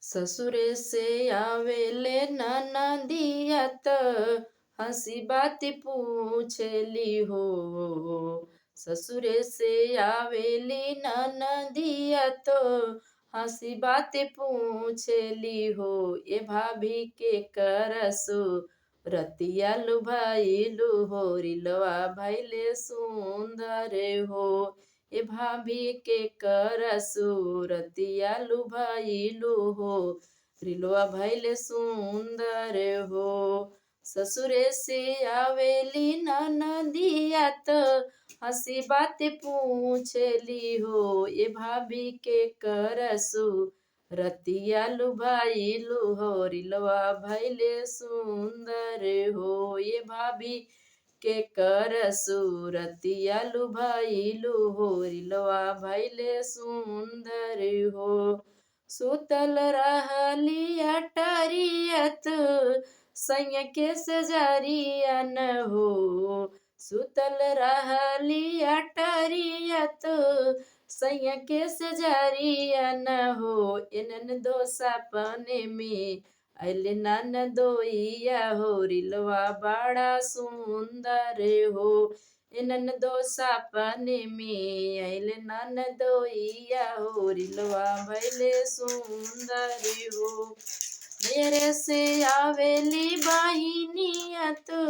ससुरे से आवेले ननदिया त हंसी बात पूछली हो। ससुरे से आवेली ननदिया तो हंसी बात पूछली हो। ये भाभी के करसु रतिया लुभाइलु हो, रिलवा भैले सुंदर हो। ए भाभी के करसु रतिया लुभाइलु हो, रिलवा भैले सुंदर हो। ससुरे से आवेली ननदिया त हंसी बात पूछली हो। ये भाभी के करसु रतिया लुभाइलु हो, रिलवा भैले सुंदर हो। ये भाभी के करसु रतिया लुभाइलु हो, रिलवा भैले सुंदर हो। सुतल रहली अटरियत सैया के सजरिया न हो। सुतल रहली अटरियत सैया के सजरिया न हो। इनन दो सपने में अले ननदोइया हो, रिलवा बड़ा सुंदर हो। इनन दो सपने में अले ननदोइया हो, रिलवा भैले सुंदर हो। मेरे से आवेली बहिनिया तो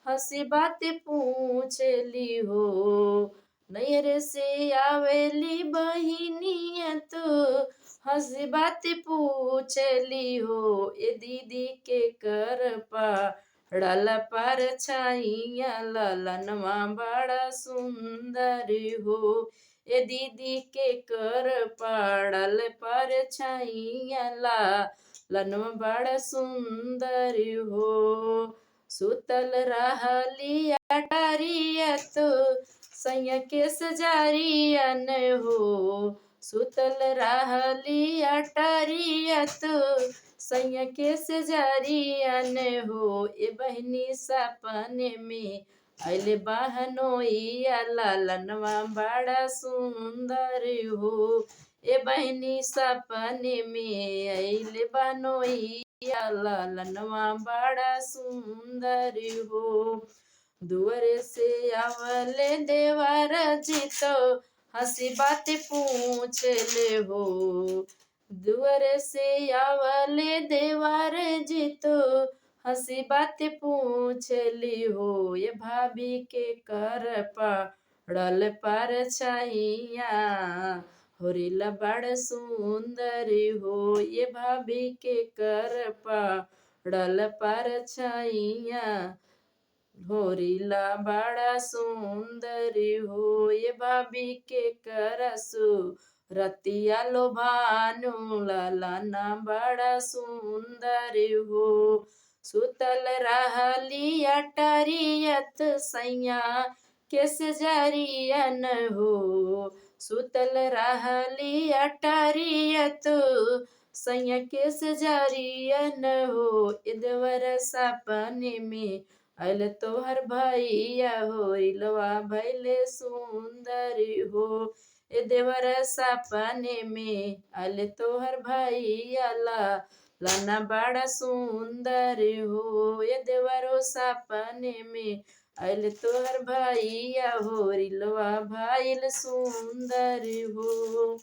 हंसी बात पूछली हो। नैरे से आवेली बहिनिया तो हंसी बात पूछली हो। ए दीदी के कर पड़ल पर छाइया ललनवा बड़ा सुंदर हो। ए दीदी के कर पड़ल पर छाइया ललनवा बड़ा सुंदर हो। सुतल रहली अटरिया तो सैया के सजरिया न हो। सुतल रहली अटरिया तो सैया के सजरिया न हो। ए बहनी सपने में अले बहनोइया ललनवा बड़ा सुंदर हो। ए बहनी सपने में अले बहनोइया ललनवा बड़ा सुंदर हो। दुआरे से आवले देवर जी तो हंसी बात पूछले हो। दुआरे से आवले देवर जी तो हंसी बात पूछली हो। ये भाभी के कर पड़ल पर छाइया होरिला बड़ सुंदर हो। ये भाभी के कर पड़ल पर छाइया होरिला बड़ा सुंदर हो। ये भाभी के करसु रतिया लोभानु ललना बड़ा सुंदर हो। सुतल रहली अटरियत सैया के सजरिया न हो। सुतल रहली अटरियत सैया के सजरिया न हो। इधवर सपने में अल तोहर भैया हो, रिलवा भैले सुंदर हो। ए देवर सपने में अल तोहर भैया लना बड़ा सुंदर हो। ए देवरो सपने में अल तोहर भैया हो, रिलवा भैल सुंदर हो।